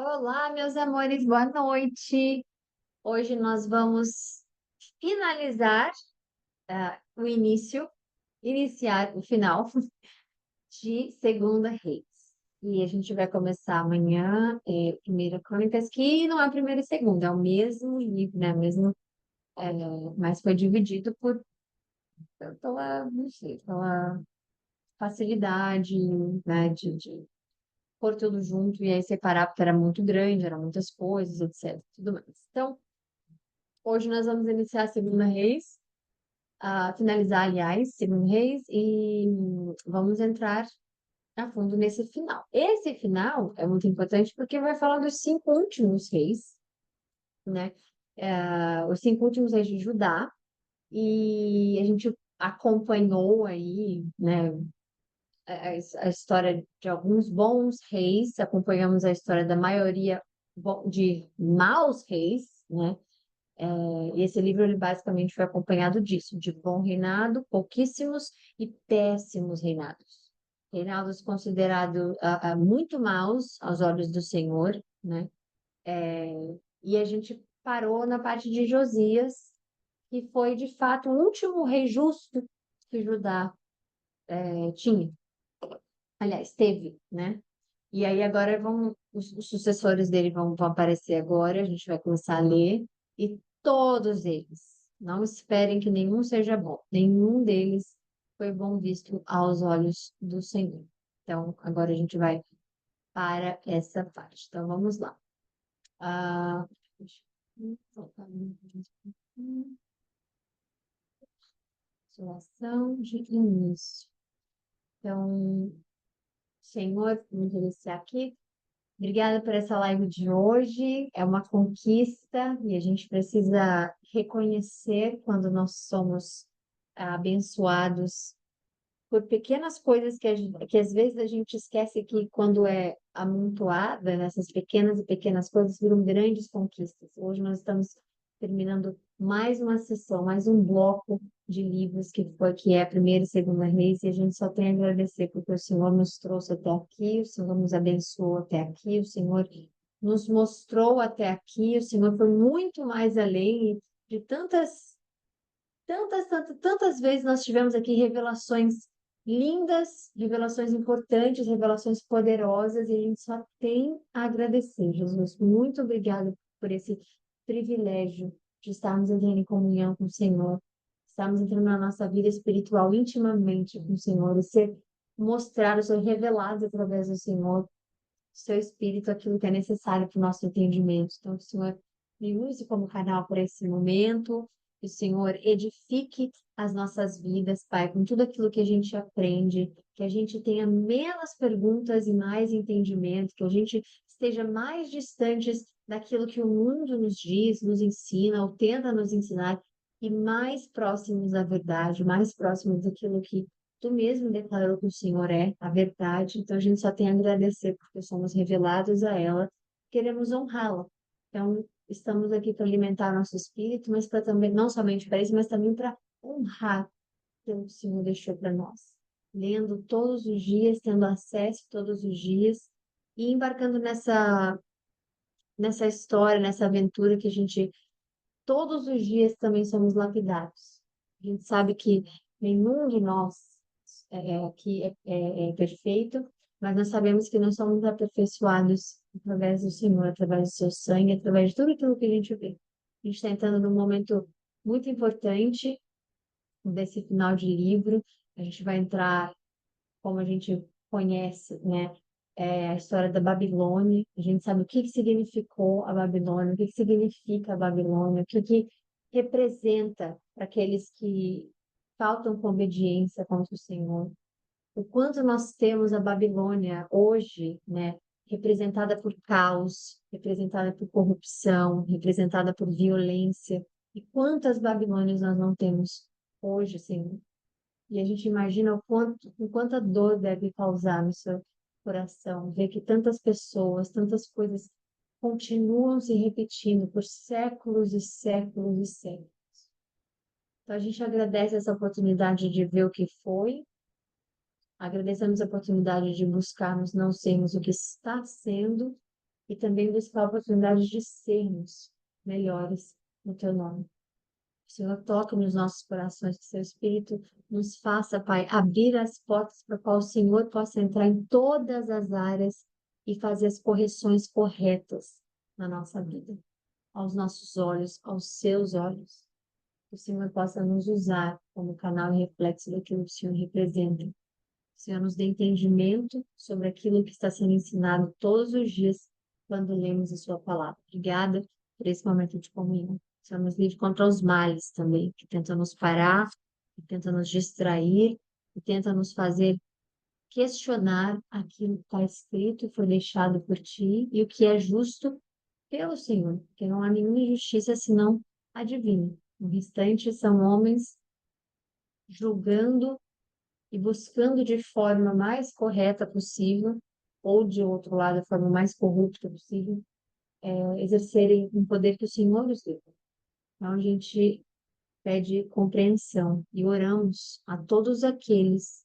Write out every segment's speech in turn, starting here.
Olá, meus amores, boa noite. Hoje nós vamos finalizar o início, iniciar o final de Segunda Reis. E a gente vai começar amanhã, Primeira Crônicas, que não é a primeira e segunda, é o mesmo livro, né? É, mas foi dividido pela, não sei, pela facilidade, né? De pôr tudo junto e aí separar, porque era muito grande, eram muitas coisas, etc. Tudo mais. Então, hoje nós vamos iniciar a Segunda Reis, finalizar, aliás, Segunda Reis, e vamos entrar a fundo nesse final. Esse final é muito importante porque vai falar dos cinco últimos reis, né? Os cinco últimos reis de Judá, e a gente acompanhou aí, né, a história de alguns bons reis, acompanhamos a história da maioria de maus reis, né? E esse livro ele basicamente foi acompanhado disso, de bom reinado, pouquíssimos e péssimos reinados. Reinados considerados muito maus aos olhos do Senhor, né? E a gente parou na parte de Josias, que foi de fato o último rei justo que Judá tinha. Aliás, teve, né? E aí agora os sucessores dele vão aparecer agora, a gente vai começar a ler, e todos eles, não esperem que nenhum seja bom, nenhum deles foi bom visto aos olhos do Senhor. Então, agora a gente vai para essa parte. Então, vamos lá. Deixa eu voltar Situação de início. Então, Senhor, vamos iniciar aqui. Obrigada por essa live de hoje. É uma conquista e a gente precisa reconhecer quando nós somos abençoados por pequenas coisas que às vezes a gente esquece que quando é amontoada nessas pequenas e pequenas coisas viram grandes conquistas. Hoje nós estamos terminando mais uma sessão, mais um bloco de livros que é a primeira e segunda Reis, e a gente só tem a agradecer porque o Senhor nos trouxe até aqui, o Senhor nos abençoou até aqui, o Senhor nos mostrou até aqui, o Senhor foi muito mais além de tantas vezes nós tivemos aqui revelações lindas, revelações importantes, revelações poderosas, e a gente só tem a agradecer, Jesus. Muito obrigada por esse privilégio de estarmos entrando em comunhão com o Senhor, estarmos entrando na nossa vida espiritual intimamente com o Senhor, e ser mostrado, ser revelado através do Senhor, seu Espírito, aquilo que é necessário para o nosso entendimento. Então, que o Senhor me use como canal para esse momento, que o Senhor edifique as nossas vidas, Pai, com tudo aquilo que a gente aprende, que a gente tenha menos perguntas e mais entendimento, que a gente esteja mais distantes daquilo que o mundo nos diz, nos ensina ou tenta nos ensinar, e mais próximos da verdade, mais próximos daquilo que tu mesmo declarou que o Senhor é a verdade, então a gente só tem a agradecer porque somos revelados a ela, queremos honrá-la. Então, estamos aqui para alimentar nosso espírito, mas para também, não somente para isso, mas também para honrar aquilo que o Senhor deixou para nós. Lendo todos os dias, tendo acesso todos os dias e embarcando nessa história, nessa aventura que a gente todos os dias também somos lapidados. A gente sabe que nenhum de nós aqui é perfeito, mas nós sabemos que nós somos aperfeiçoados através do Senhor, através do seu sangue, através de tudo aquilo que a gente vê. A gente está entrando num momento muito importante desse final de livro. A gente vai entrar, como a gente conhece, né? A história da Babilônia. A gente sabe o que que significou a Babilônia, o que que significa a Babilônia, o que que representa para aqueles que faltam com obediência contra o Senhor. O quanto nós temos a Babilônia hoje, né? Representada por caos, representada por corrupção, representada por violência. E quantas Babilônias nós não temos hoje, Senhor? E a gente imagina o quanta dor deve causar no seu coração, ver que tantas pessoas, tantas coisas continuam se repetindo por séculos e séculos e séculos. Então a gente agradece essa oportunidade de ver o que foi, agradecemos a oportunidade de buscarmos não sermos o que está sendo, e também buscar a oportunidade de sermos melhores no teu nome. O Senhor toque nos nossos corações, que seu Espírito nos faça, Pai, abrir as portas para que o Senhor possa entrar em todas as áreas e fazer as correções corretas na nossa vida, aos nossos olhos, aos seus olhos. Que o Senhor possa nos usar como canal e reflexo daquilo que o Senhor representa. O Senhor nos dê entendimento sobre aquilo que está sendo ensinado todos os dias quando lemos a sua palavra. Obrigada por esse momento de comunhão. O Senhor nos livre contra os males também, que tentam nos parar, que tentam nos distrair, que tentam nos fazer questionar aquilo que está escrito e foi deixado por ti e o que é justo pelo Senhor, porque não há nenhuma injustiça senão a divina. O restante são homens julgando e buscando de forma mais correta possível, ou de outro lado, a forma mais corrupta possível, exercerem um poder que o Senhor nos deu. Então, a gente pede compreensão e oramos a todos aqueles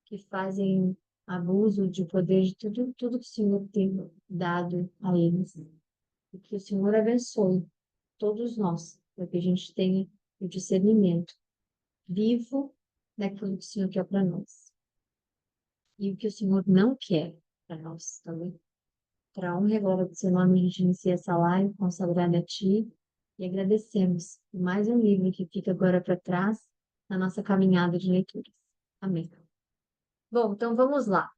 que fazem abuso de poder de tudo que o Senhor tem dado a eles. E que o Senhor abençoe todos nós, para que a gente tenha o discernimento vivo daquilo que o Senhor quer para nós. E o que o Senhor não quer para nós também. Para a honra e glória do seu nome, a gente inicia essa live consagrada a Ti e agradecemos por mais um livro que fica agora para trás na nossa caminhada de leituras. Amém. Bom, então vamos lá.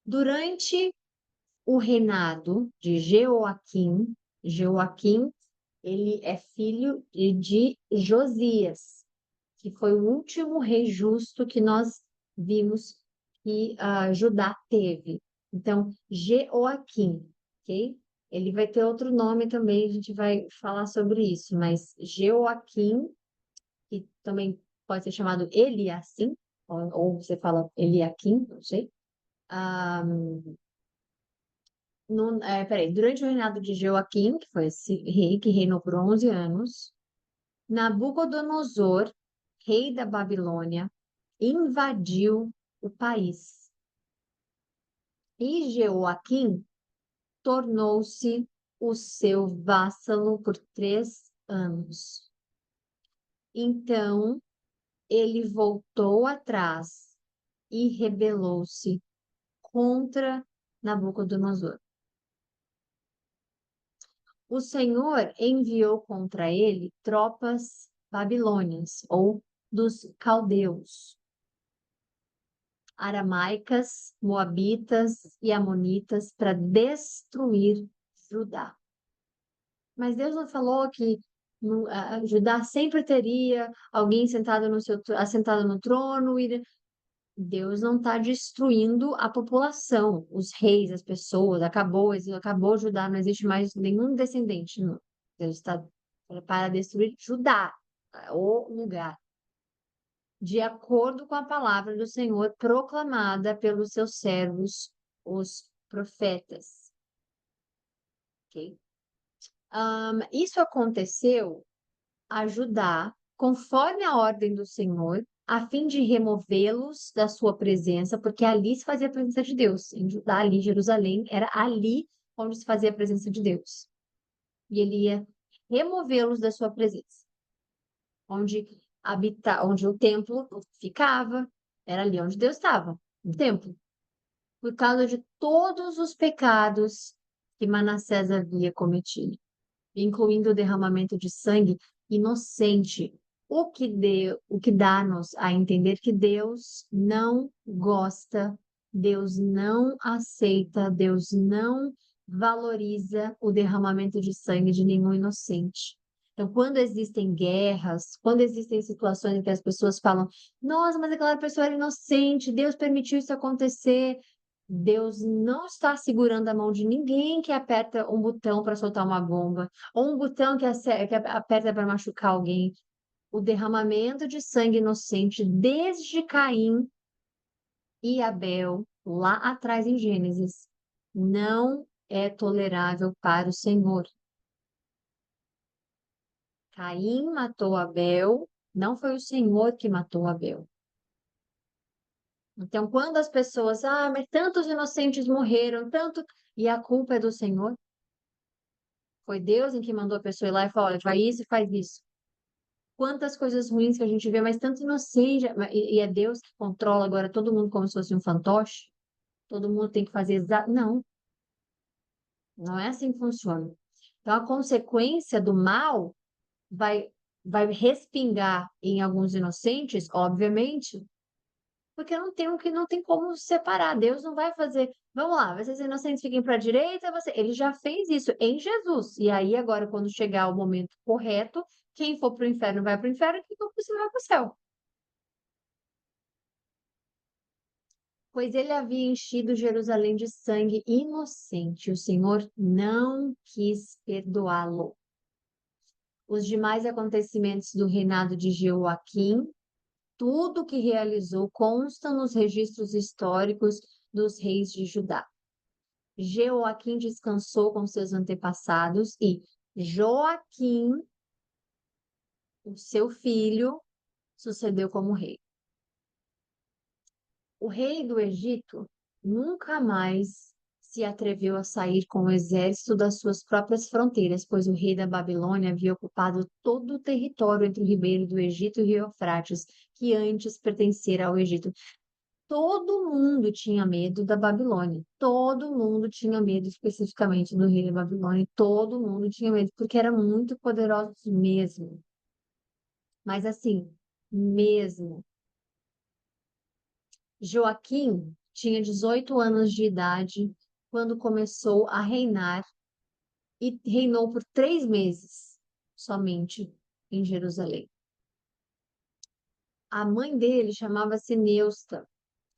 Durante o reinado de Jeoaquim, ele é filho de Josias, que foi o último rei justo que nós vimos que Judá teve. Então, Jeoaquim, ok? Ele vai ter outro nome também, a gente vai falar sobre isso, mas Jeoaquim, que também pode ser chamado Eliacim, ou você fala Eliaquim, não sei. Ah, durante o reinado de Jeoaquim, que foi esse rei que reinou por 11 anos, Nabucodonosor, rei da Babilônia, invadiu o país. E Jeoaquim tornou-se o seu vassalo por 3 anos. Então, ele voltou atrás e rebelou-se contra Nabucodonosor. O Senhor enviou contra ele tropas babilônias, ou dos caldeus, aramaicas, moabitas e amonitas, para destruir Judá. Mas Deus não falou que Judá sempre teria alguém assentado no trono, e Deus não está destruindo a população, os reis, as pessoas, acabou Judá, não existe mais nenhum descendente. Não. Deus está para destruir Judá, o lugar, de acordo com a palavra do Senhor proclamada pelos seus servos, os profetas. Ok? Isso aconteceu a Judá, conforme a ordem do Senhor, a fim de removê-los da sua presença, porque ali se fazia a presença de Deus. Em Judá, ali, em Jerusalém, era ali onde se fazia a presença de Deus. E ele ia removê-los da sua presença. Onde o templo ficava, era ali onde Deus estava, no templo. Por causa de todos os pecados que Manassés havia cometido, incluindo o derramamento de sangue inocente, o que dá-nos a entender que Deus não gosta, Deus não aceita, Deus não valoriza o derramamento de sangue de nenhum inocente. Então, quando existem guerras, quando existem situações em que as pessoas falam, nossa, mas aquela pessoa era inocente, Deus permitiu isso acontecer. Deus não está segurando a mão de ninguém que aperta um botão para soltar uma bomba, ou um botão que aperta para machucar alguém. O derramamento de sangue inocente desde Caim e Abel, lá atrás em Gênesis, não é tolerável para o Senhor. Caim matou Abel, não foi o Senhor que matou Abel. Então, quando as pessoas, mas tantos inocentes morreram, tanto, e a culpa é do Senhor, foi Deus em que mandou a pessoa ir lá e falar, olha, faz isso e faz isso. Quantas coisas ruins que a gente vê, mas tanto inocente, e é Deus que controla agora todo mundo como se fosse um fantoche, todo mundo tem que fazer exato. Não, não é assim que funciona. Então, a consequência do mal vai, vai respingar em alguns inocentes, obviamente, porque não tem como separar. Deus não vai fazer. Vamos lá, vocês inocentes fiquem para a direita, você. Ele já fez isso em Jesus. E aí, agora, quando chegar o momento correto, quem for para o inferno vai para o inferno, quem for para o céu vai para o céu. Pois ele havia enchido Jerusalém de sangue inocente. O Senhor não quis perdoá-lo. Os demais acontecimentos do reinado de Jeoaquim, tudo que realizou, consta nos registros históricos dos reis de Judá. Jeoaquim descansou com seus antepassados e Joaquim, o seu filho, sucedeu como rei. O rei do Egito nunca mais se atreveu a sair com o exército das suas próprias fronteiras, pois o rei da Babilônia havia ocupado todo o território entre o ribeiro do Egito e o rio Eufrates, que antes pertencera ao Egito. Todo mundo tinha medo da Babilônia. Todo mundo tinha medo especificamente do rei da Babilônia. Todo mundo tinha medo, porque era muito poderoso mesmo. Mas assim, mesmo. Joaquim tinha 18 anos de idade quando começou a reinar e reinou por 3 meses somente em Jerusalém. A mãe dele chamava-se Neusta,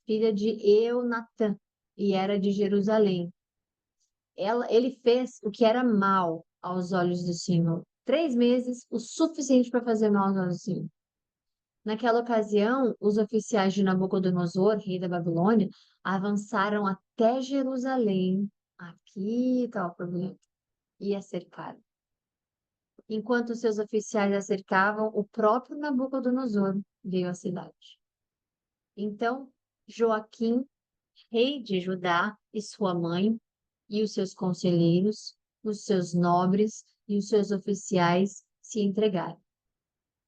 filha de Eunatã, e era de Jerusalém. Ele fez o que era mal aos olhos do Senhor. 3 meses, o suficiente para fazer mal aos olhos do Senhor. Naquela ocasião, os oficiais de Nabucodonosor, rei da Babilônia, avançaram até Jerusalém. Aqui está o problema. E a cercaram. Enquanto seus oficiais a cercavam, o próprio Nabucodonosor veio à cidade. Então, Joaquim, rei de Judá, e sua mãe, e os seus conselheiros, os seus nobres e os seus oficiais se entregaram.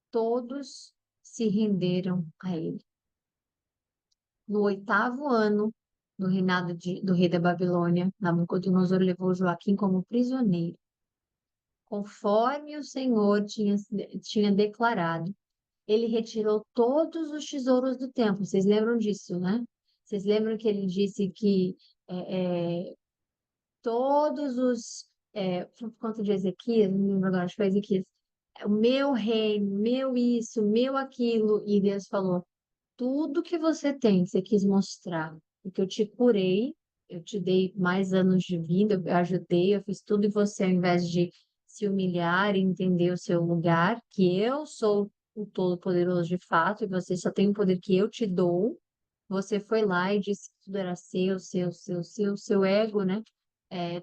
Todos se renderam a ele. No 8º ano do reinado do rei da Babilônia, Nabucodonosor levou Joaquim como prisioneiro, conforme o Senhor tinha declarado. Ele retirou todos os tesouros do templo. Vocês lembram disso, né? Vocês lembram que ele disse que todos os. Por conta de Ezequias, não lembro agora, acho que foi Ezequias. O meu reino, meu isso, meu aquilo. E Deus falou: tudo que você quis mostrar, porque eu te curei, eu te dei mais anos de vida, eu ajudei, eu fiz tudo, e você, ao invés de se humilhar e entender o seu lugar, que eu sou o Todo-Poderoso de fato, e você só tem o poder que eu te dou, você foi lá e disse que tudo era seu ego, né?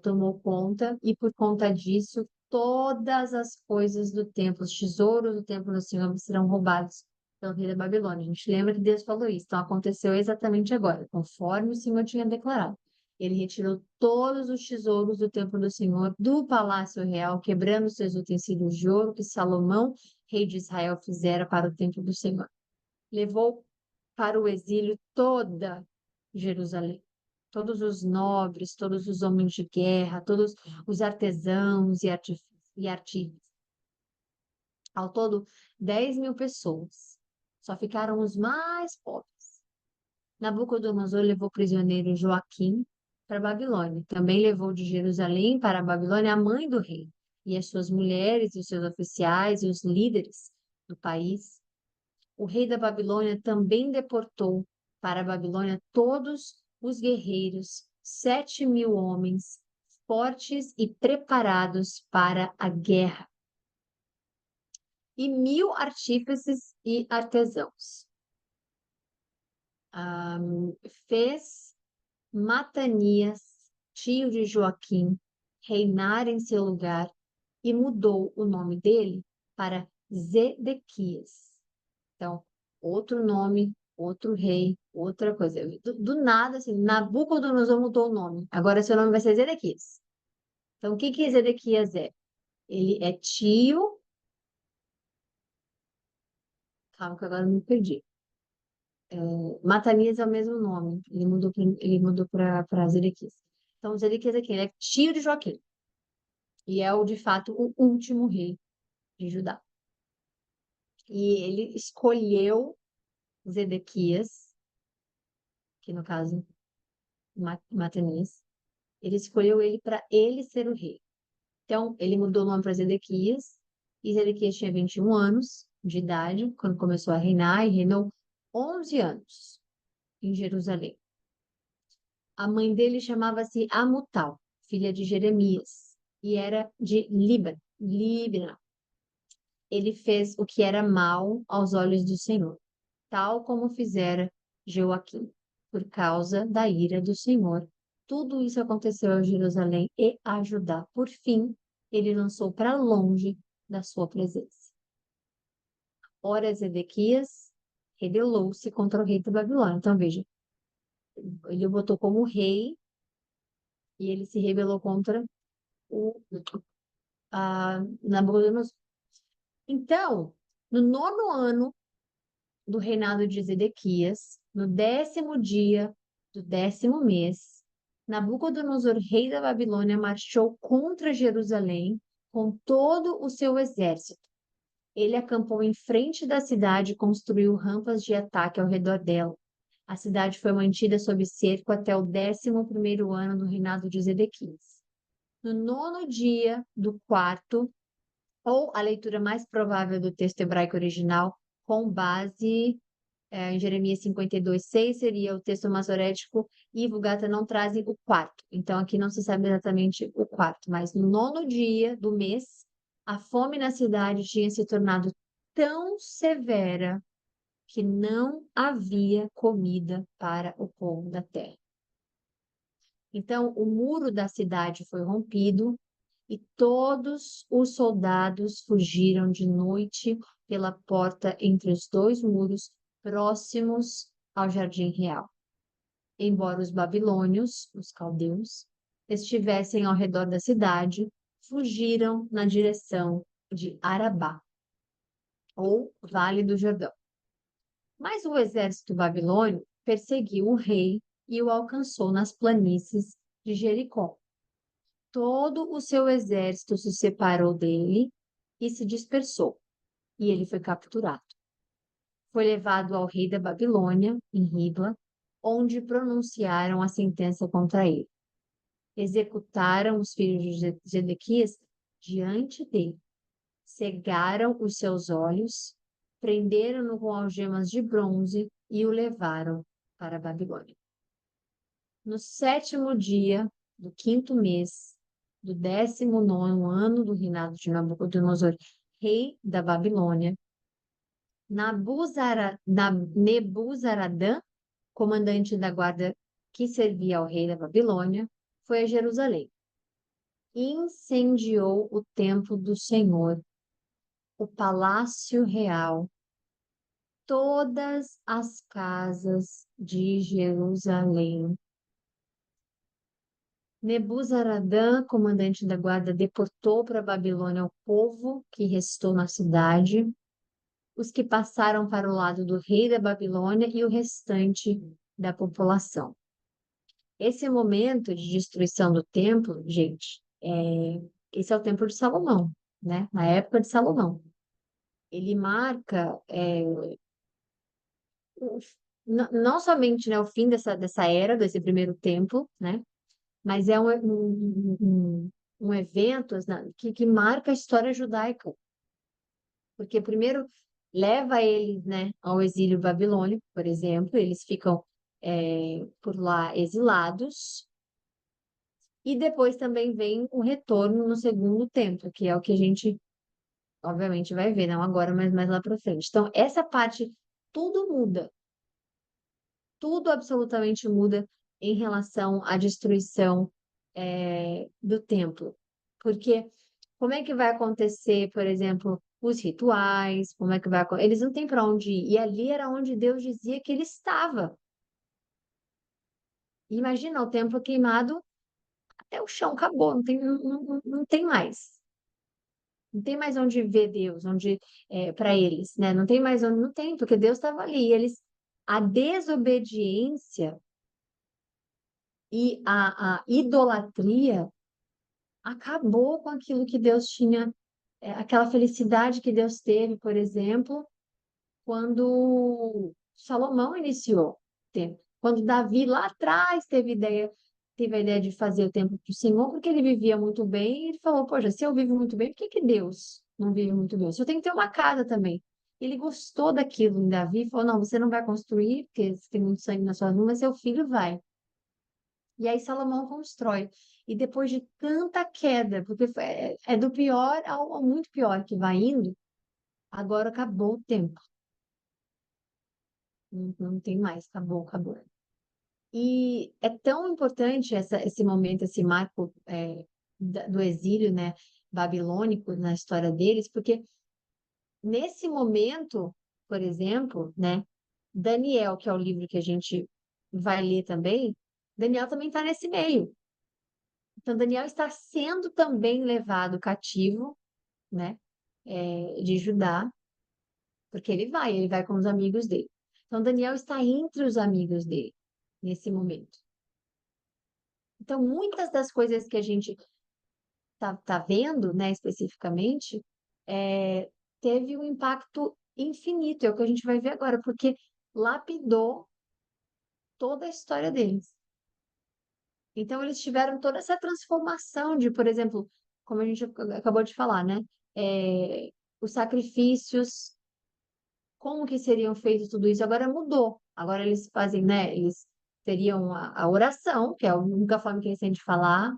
Tomou conta, e por conta disso, todas as coisas do templo, os tesouros do templo do Senhor serão roubados pelo rei da Babilônia. A gente lembra que Deus falou isso, então aconteceu exatamente agora, conforme o Senhor tinha declarado. Ele retirou todos os tesouros do templo do Senhor, do palácio real, quebrando seus utensílios de ouro que Salomão, rei de Israel, fizera para o templo do Senhor. Levou para o exílio toda Jerusalém. Todos os nobres, todos os homens de guerra, todos os artesãos e artífices. Ao todo, 10.000 pessoas. Só ficaram os mais pobres. Nabucodonosor levou prisioneiro Joaquim para a Babilônia. Também levou de Jerusalém para a Babilônia a mãe do rei, e as suas mulheres, e os seus oficiais, e os líderes do país. O rei da Babilônia também deportou para a Babilônia todos os guerreiros, 7.000 homens, fortes e preparados para a guerra, e 1.000 artífices e artesãos. Fez Matanias, tio de Joaquim, reinar em seu lugar e mudou o nome dele para Zedequias. Então, outro nome, outro rei, Outra coisa, do nada, assim, Nabucodonosor mudou o nome. Agora seu nome vai ser Zedequias. Então, o que que Zedequias é? Ele é tio. Calma, que agora eu me perdi. Matanias é o mesmo nome. Ele mudou para Zedequias. Então, Zedequias aqui, ele é tio de Joaquim. E é, de fato, o último rei de Judá. E ele escolheu Zedequias, que no caso, Matanias, ele escolheu ele para ele ser o rei. Então, ele mudou o nome para Zedequias, e Zedequias tinha 21 anos de idade quando começou a reinar, e reinou 11 anos em Jerusalém. A mãe dele chamava-se Amutal, filha de Jeremias, e era de Líbana. Ele fez o que era mal aos olhos do Senhor, tal como fizera Joaquim, por causa da ira do Senhor. Tudo isso aconteceu a Jerusalém e a Judá. Por fim, ele lançou para longe da sua presença. Ora, Zedequias rebelou-se contra o rei da Babilônia. Então, veja, ele o botou como rei e ele se rebelou contra o Nabucodonosor. Então, no 9º ano do reinado de Zedequias, no 10º dia do 10º mês, Nabucodonosor, rei da Babilônia, marchou contra Jerusalém com todo o seu exército. Ele acampou em frente da cidade e construiu rampas de ataque ao redor dela. A cidade foi mantida sob cerco até o 11º ano do reinado de Zedequias. No 9º dia do 4º, ou a leitura mais provável do texto hebraico original, com base em Jeremias 52:6, seria o texto masorético, e Vulgata não trazem o 4º. Então, aqui não se sabe exatamente o 4º, mas no 9º dia do mês, a fome na cidade tinha se tornado tão severa que não havia comida para o povo da terra. Então, o muro da cidade foi rompido e todos os soldados fugiram de noite pela porta entre os dois muros próximos ao jardim real. Embora os babilônios, os caldeus, estivessem ao redor da cidade, fugiram na direção de Arabá, ou Vale do Jordão. Mas o exército babilônio perseguiu o rei e o alcançou nas planícies de Jericó. Todo o seu exército se separou dele e se dispersou, e ele foi capturado. Foi levado ao rei da Babilônia, em Ribla, onde pronunciaram a sentença contra ele. Executaram os filhos de Zedequias diante dele, cegaram os seus olhos, prenderam-no com algemas de bronze e o levaram para a Babilônia. No 7º dia do 5º mês do 19º ano do reinado de Nabucodonosor, rei da Babilônia, Nebuzaradã, comandante da guarda que servia ao rei da Babilônia, foi a Jerusalém. Incendiou o templo do Senhor, o palácio real, todas as casas de Jerusalém. Nebuzaradã, comandante da guarda, deportou para a Babilônia o povo que restou na cidade, os que passaram para o lado do rei da Babilônia e o restante da população. Esse momento de destruição do templo, gente, esse é o templo de Salomão, né? Na época de Salomão. Ele marca não somente, né, o fim dessa era, desse primeiro templo, né? Mas é um evento né, que marca a história judaica. Porque primeiro leva eles, né, ao exílio babilônico, por exemplo, eles ficam por lá exilados, e depois também vem o retorno no segundo templo, que é o que a gente, obviamente, vai ver, não agora, mas mais lá para frente. Então, essa parte, tudo muda, tudo absolutamente muda em relação à destruição do templo. Porque como é que vai acontecer, por exemplo, os rituais, como é que vai, eles não têm para onde ir. E ali era onde Deus dizia que ele estava. Imagina, o templo queimado, até o chão acabou, não tem mais. Não tem mais onde ver Deus, onde para eles, né? Não tem mais onde, não tem, porque Deus estava ali. A desobediência e a idolatria acabou com aquilo que Deus tinha, aquela felicidade que Deus teve, por exemplo, quando Salomão iniciou o templo. Quando Davi lá atrás teve a ideia de fazer o templo para o Senhor, porque ele vivia muito bem, e ele falou, poxa, se eu vivo muito bem, por que que Deus não vive muito bem? Se eu tenho que ter uma casa também. Ele gostou daquilo em Davi, e falou, não, você não vai construir, porque você tem muito sangue na sua mão, mas seu filho vai. E aí Salomão constrói. E depois de tanta queda, porque é do pior ao muito pior que vai indo, agora acabou o tempo. Não tem mais, acabou, acabou. E é tão importante esse momento, esse marco do exílio, né, babilônico na história deles, porque nesse momento, por exemplo, né, Daniel, que é o livro que a gente vai ler também, Daniel também está nesse meio. Então, Daniel está sendo também levado cativo, né, de Judá, porque ele vai com os amigos dele. Então, Daniel está entre os amigos dele nesse momento. Então, muitas das coisas que a gente tá vendo, né, especificamente, é, teve um impacto infinito, é o que a gente vai ver agora, porque lapidou toda a história deles. Então, eles tiveram toda essa transformação de, por exemplo, como a gente acabou de falar, né? Os sacrifícios, como que seriam feitos tudo isso? Agora mudou. Agora eles fazem, né? Eles teriam a oração, que é a única forma que eles têm de falar.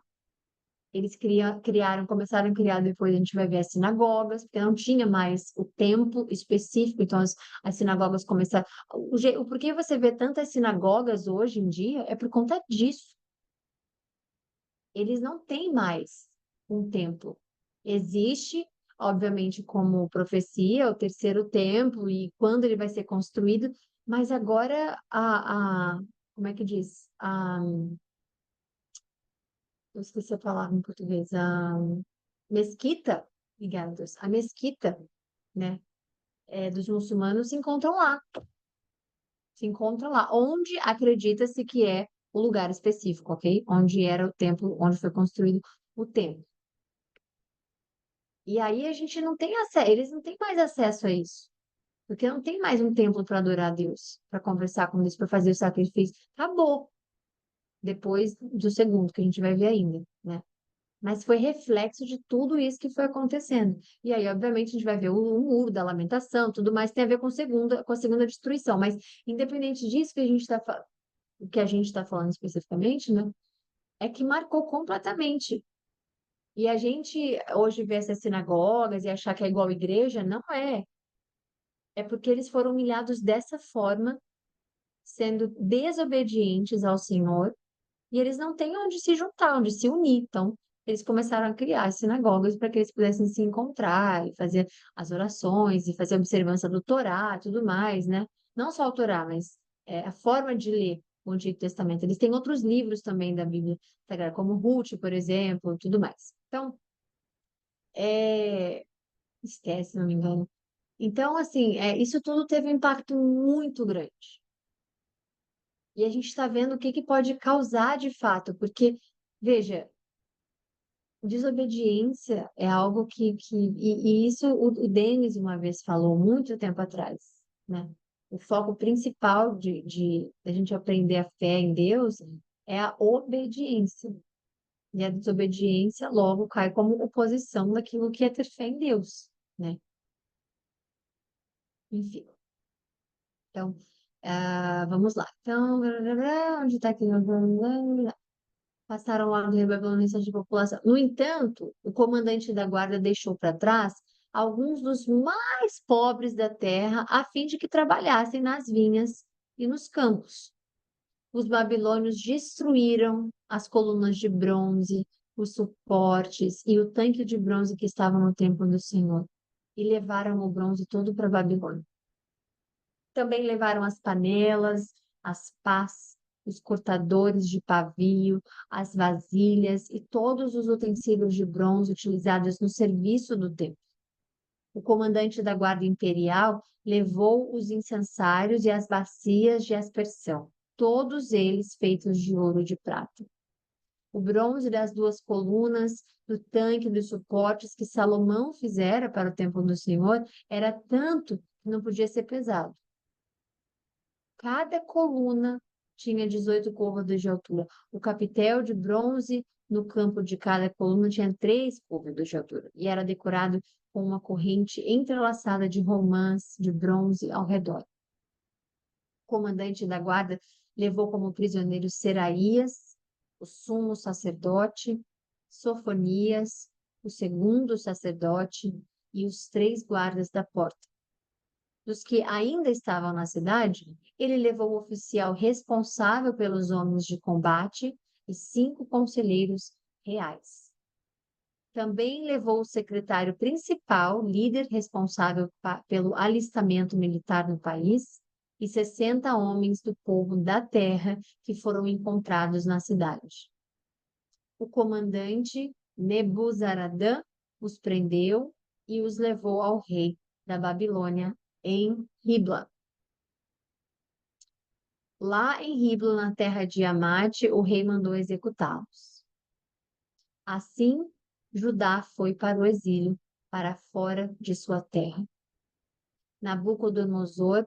Eles criaram, começaram a criar, depois a gente vai ver as sinagogas, porque não tinha mais o templo específico, então as sinagogas começaram. O porquê você vê tantas sinagogas hoje em dia é por conta disso. Eles não têm mais um templo. Existe, obviamente, como profecia, o terceiro templo e quando ele vai ser construído, mas agora como é que diz? Eu esqueci a palavra em português, a mesquita, obrigada, Deus, a mesquita, né, dos muçulmanos se encontram lá, onde acredita-se que é o lugar específico, ok? Onde era o templo, onde foi construído o templo. E aí a gente não tem acesso, eles não têm mais acesso a isso, porque não tem mais um templo para adorar a Deus, para conversar com Deus, para fazer o sacrifício. Acabou, depois do segundo, que a gente vai ver ainda, né? Mas foi reflexo de tudo isso que foi acontecendo. E aí, obviamente, a gente vai ver o muro da lamentação, tudo mais tem a ver com a segunda destruição. Mas, independente disso que a gente está falando especificamente, né, é que marcou completamente. E a gente hoje vê essas sinagogas e achar que é igual igreja, não é. É porque eles foram humilhados dessa forma, sendo desobedientes ao Senhor, e eles não têm onde se juntar, onde se unir. Então, eles começaram a criar sinagogas para que eles pudessem se encontrar e fazer as orações e fazer a observância do Torá, tudo mais, né? Não só o Torá, mas a forma de ler o Antigo Testamento. Eles têm outros livros também da Bíblia Sagrada, como Ruth, por exemplo, tudo mais. Então, esquece, se não me engano. Então, assim, isso tudo teve um impacto muito grande. E a gente está vendo o que que pode causar de fato, porque, veja, desobediência é algo e isso o Denis uma vez falou muito tempo atrás, né? O foco principal de a gente aprender a fé em Deus é a obediência. E a desobediência logo cai como oposição daquilo que é ter fé em Deus, né? Enfim. Então, vamos lá. Então, onde está aqui? Passaram lá no Rio Babilônia de população. No entanto, o comandante da guarda deixou para trás alguns dos mais pobres da terra, a fim de que trabalhassem nas vinhas e nos campos. Os babilônios destruíram as colunas de bronze, os suportes e o tanque de bronze que estavam no templo do Senhor, e levaram o bronze todo para Babilônia. Também levaram as panelas, as pás os cortadores de pavio, as vasilhas e todos os utensílios de bronze utilizados no serviço do templo. O comandante da Guarda Imperial levou os incensários e as bacias de aspersão, todos eles feitos de ouro e de prata. O bronze das duas colunas, do tanque e dos suportes que Salomão fizera para o templo do Senhor era tanto que não podia ser pesado. Cada coluna tinha 18 côvados de altura. O capitel de bronze no campo de cada coluna tinha 3 côvados de altura e era decorado com uma corrente entrelaçada de romãs de bronze ao redor. O comandante da guarda levou como prisioneiros Seraías, o sumo sacerdote, Sofonias, o segundo sacerdote e os 3 guardas da porta. Dos que ainda estavam na cidade, ele levou o oficial responsável pelos homens de combate e 5 conselheiros reais. Também levou o secretário principal, líder responsável pelo alistamento militar no país, e 60 homens do povo da terra que foram encontrados na cidade. O comandante Nebuzaradã os prendeu e os levou ao rei da Babilônia em Ribla. Lá em Ribla, na terra de Amate, o rei mandou executá-los. Assim, Judá foi para o exílio, para fora de sua terra. Nabucodonosor,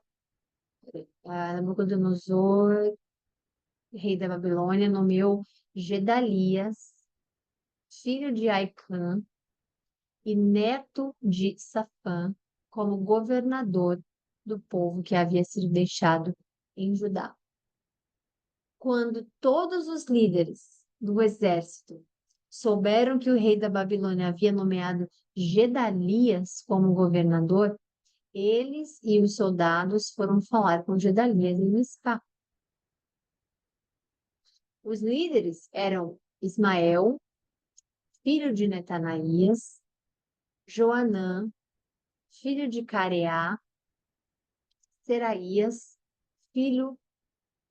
rei da Babilônia, nomeou Gedalias, filho de Aicã e neto de Safã, como governador do povo que havia sido deixado em Judá. Quando todos os líderes do exército souberam que o rei da Babilônia havia nomeado Gedalias como governador, eles e os soldados foram falar com Gedalias em Mispá. Os líderes eram Ismael, filho de Netanias, Joanã, filho de Careá, Seraías, filho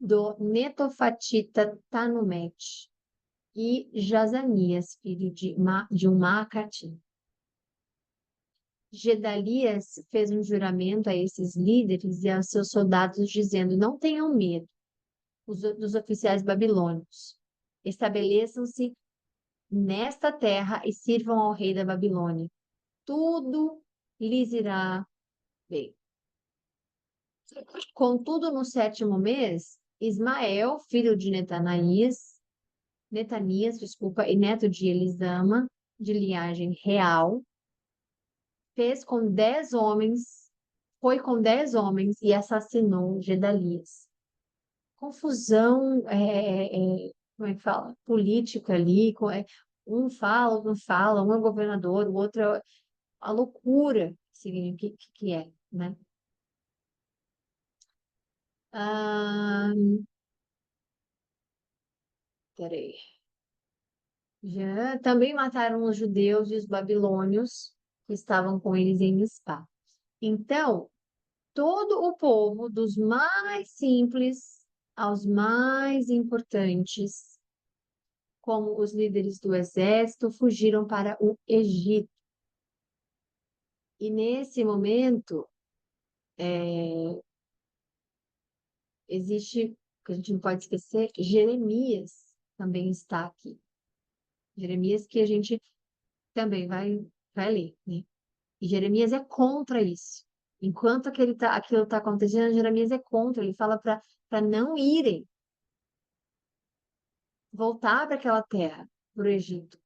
do Netofatita Tanumete, e Jazanias, filho de um Maacate. Gedalias fez um juramento a esses líderes e aos seus soldados, dizendo: não tenham medo dos oficiais babilônicos. Estabeleçam-se nesta terra e sirvam ao rei da Babilônia. Tudo lhes irá bem. Contudo, no 7º mês, Ismael, filho de Netanias, e neto de Elisama, de linhagem real, foi com 10 homens e assassinou Gedalias. Confusão, como é que fala? Política ali, um fala, outro não fala, um é governador, o outro é a loucura que é, né? Peraí. Já também mataram os judeus e os babilônios que estavam com eles em Mispá. Então, todo o povo, dos mais simples aos mais importantes, como os líderes do exército, fugiram para o Egito. E nesse momento, existe, que a gente não pode esquecer, Jeremias também está aqui. Jeremias que a gente também vai ler, né? E Jeremias é contra isso. Enquanto aquilo está acontecendo, Jeremias é contra. Ele fala para não irem, voltar para aquela terra, para o Egito.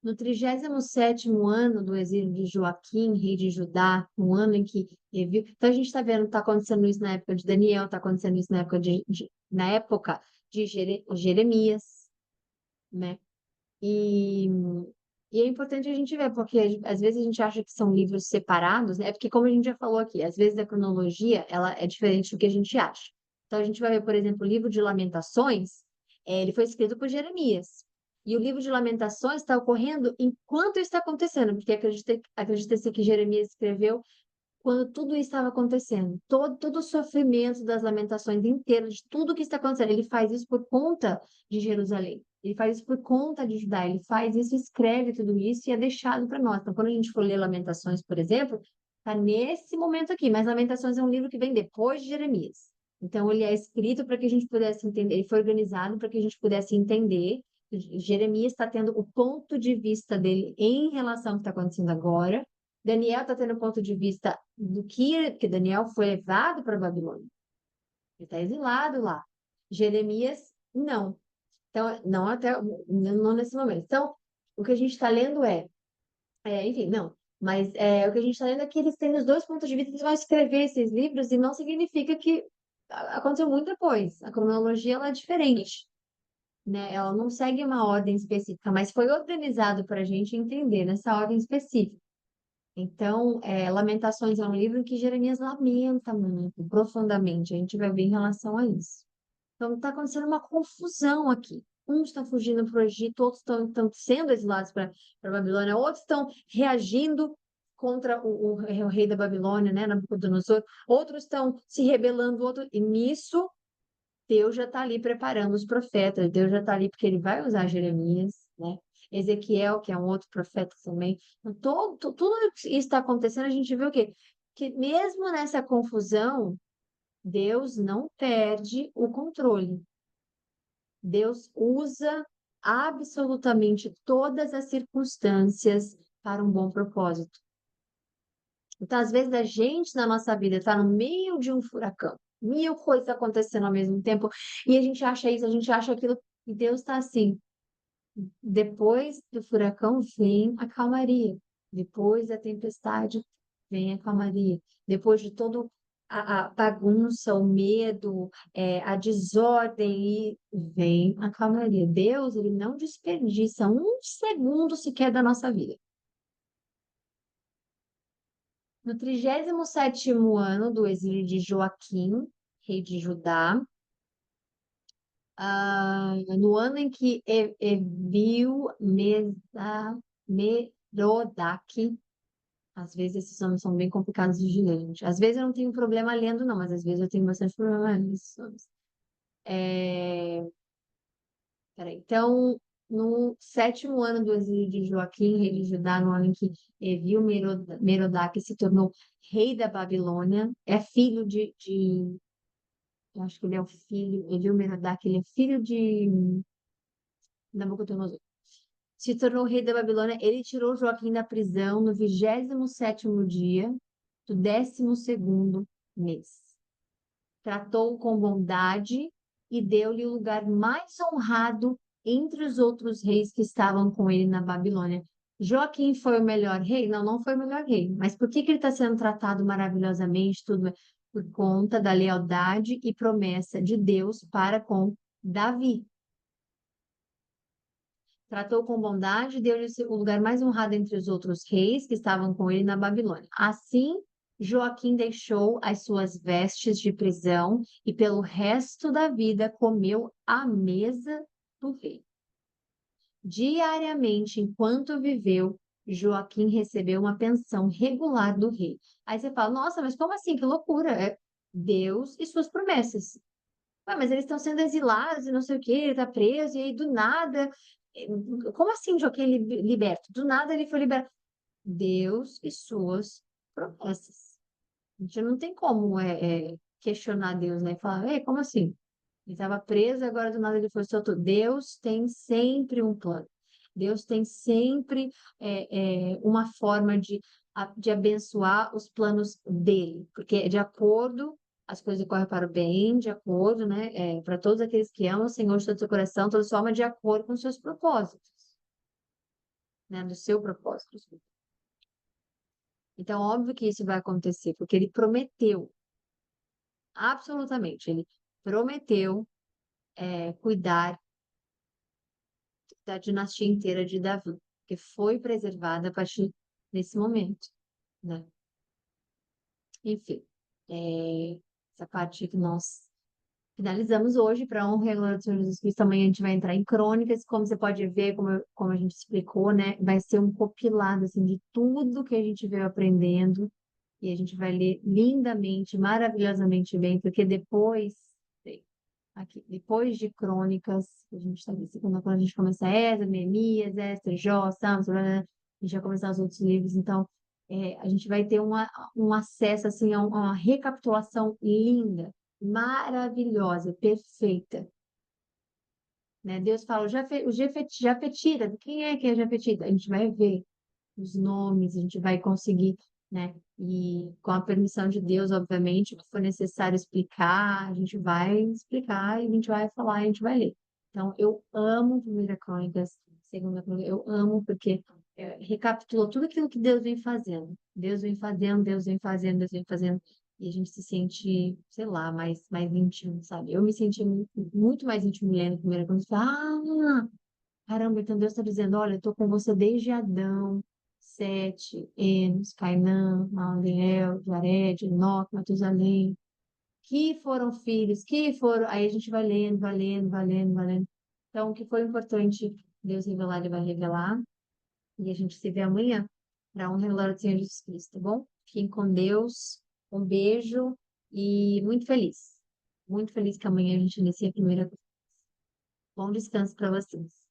No 37º ano do exílio de Joaquim, rei de Judá, no ano em que ele viu. Então a gente está vendo, está acontecendo isso na época de Daniel, está acontecendo isso na época de Jeremias, né? E, e é importante a gente ver, porque às vezes a gente acha que são livros separados, né? Porque como a gente já falou aqui, às vezes a cronologia ela é diferente do que a gente acha. Então a gente vai ver, por exemplo, o livro de Lamentações, ele foi escrito por Jeremias. E o livro de Lamentações está ocorrendo enquanto está acontecendo, porque acredita-se que Jeremias escreveu quando tudo isso estava acontecendo, todo o sofrimento das lamentações inteiras, de tudo que está acontecendo, ele faz isso por conta de Jerusalém. Ele faz isso por conta de Judá, ele faz isso, escreve tudo isso e é deixado para nós. Então, quando a gente for ler Lamentações, por exemplo, está nesse momento aqui, mas Lamentações é um livro que vem depois de Jeremias. Então, ele é escrito para que a gente pudesse entender, ele foi organizado para que a gente pudesse entender. Jeremias está tendo o ponto de vista dele em relação ao que está acontecendo agora. Daniel está tendo o ponto de vista do que Daniel foi levado para a Babilônia. Ele está exilado lá. Jeremias, não. Então, não até não nesse momento. Então, o que a gente está lendo enfim, não. Mas o que a gente está lendo é que eles têm os dois pontos de vista, eles vão escrever esses livros e não significa que aconteceu muito depois. A cronologia ela é diferente, né? Ela não segue uma ordem específica, mas foi organizado para a gente entender nessa ordem específica. Então, Lamentações é um livro que Jeremias lamenta muito, profundamente. A gente vai ver em relação a isso. Então, está acontecendo uma confusão aqui. Uns estão fugindo para o Egito, outros estão sendo exilados para a Babilônia, outros estão reagindo contra o rei da Babilônia, né, Nabucodonosor, outros estão se rebelando, e nisso Deus já está ali preparando os profetas, Deus já está ali porque ele vai usar Jeremias, né? Ezequiel, que é um outro profeta também. Então, tudo isso está acontecendo, a gente vê o quê? Que mesmo nessa confusão, Deus não perde o controle. Deus usa absolutamente todas as circunstâncias para um bom propósito. Então, às vezes, a gente na nossa vida está no meio de um furacão, mil coisas acontecendo ao mesmo tempo, e a gente acha isso, a gente acha aquilo, e Deus está assim. Depois do furacão vem a calmaria. Depois da tempestade vem a calmaria. Depois de todo a bagunça, o medo, a desordem, e vem a calmaria. Deus, ele não desperdiça um segundo sequer da nossa vida. No 37º ano do exílio de Joaquim, rei de Judá, no ano em que Evil Merodach, às vezes esses nomes são bem complicados de ler, gente. Às vezes eu não tenho problema lendo, não, mas às vezes eu tenho bastante problema lendo esses nomes. Peraí. Então, no 7º ano do exílio de Joaquim, rei de Judá, no ano em que Evil Merodach se tornou rei da Babilônia, é filho eu acho que ele é o filho, Evil Merodach, ele é filho de Nabucodonosor. Se tornou rei da Babilônia, ele tirou Joaquim da prisão no 27º dia do 12º mês. Tratou-o com bondade e deu-lhe o lugar mais honrado entre os outros reis que estavam com ele na Babilônia. Joaquim foi o melhor rei? Não, não foi o melhor rei. Mas por que ele está sendo tratado maravilhosamente? Tudo por conta da lealdade e promessa de Deus para com Davi. Tratou com bondade, deu-lhe o lugar mais honrado entre os outros reis que estavam com ele na Babilônia. Assim, Joaquim deixou as suas vestes de prisão e pelo resto da vida comeu à mesa do rei. Diariamente, enquanto viveu, Joaquim recebeu uma pensão regular do rei. Aí você fala, nossa, mas como assim? Que loucura! É Deus e suas promessas. Ué, mas eles estão sendo exilados e não sei o quê, ele está preso, e aí do nada. Como assim, Joaquim liberto? Do nada ele foi liberto. Deus e suas promessas. A gente não tem como questionar Deus, né? Falar, ei, como assim? Ele estava preso, agora do nada ele foi solto. Deus tem sempre um plano. Deus tem sempre uma forma de abençoar os planos dele, porque é de acordo, as coisas correm para o bem, de acordo, né? Para todos aqueles que amam o Senhor de todo o seu coração, toda sua alma, de acordo com os seus propósitos, né? Do seu propósito. Então, óbvio que isso vai acontecer, porque ele prometeu, absolutamente, ele prometeu cuidar da dinastia inteira de Davi, que foi preservada a partir desse momento, né? Enfim, essa parte que nós finalizamos hoje para a honra e glória do Senhor Jesus Cristo. Amanhã a gente vai entrar em crônicas, como você pode ver, como a gente explicou, né? Vai ser um compilado assim, de tudo que a gente veio aprendendo e a gente vai ler lindamente, maravilhosamente bem, porque depois, aqui, depois de Crônicas, a gente está quando a gente começa Esdras, Neemias, Esther, Jó, Salmos, blá, blá, blá, a gente vai começar os outros livros, então a gente vai ter um acesso assim, a uma recapitulação linda, maravilhosa, perfeita. Né? Deus fala, o Jafetita, quem é que é Jafetita? A gente vai ver os nomes, a gente vai conseguir, né? E com a permissão de Deus, obviamente, se for necessário explicar, a gente vai explicar e a gente vai falar e a gente vai ler. Então, eu amo Primeira Crônicas, Segunda Crônicas, eu amo porque recapitulou tudo aquilo que Deus vem fazendo. Deus vem fazendo, Deus vem fazendo, Deus vem fazendo. E a gente se sente, sei lá, mais íntimo, sabe? Eu me senti muito mais íntimo lendo Primeira Crônicas. Ah, caramba, então Deus está dizendo, olha, eu estou com você desde Adão, Sete, Enos, Cainã, Malaleel, Jared, Enoque, Matusalém, que foram filhos, que foram... Aí a gente vai lendo, vai lendo, vai lendo, vai lendo. Então, o que foi importante Deus revelar, Ele vai revelar. E a gente se vê amanhã para um relatório do Senhor Jesus Cristo, tá bom? Fiquem com Deus, um beijo e muito feliz. Muito feliz que amanhã a gente inicie a primeira. Bom descanso para vocês.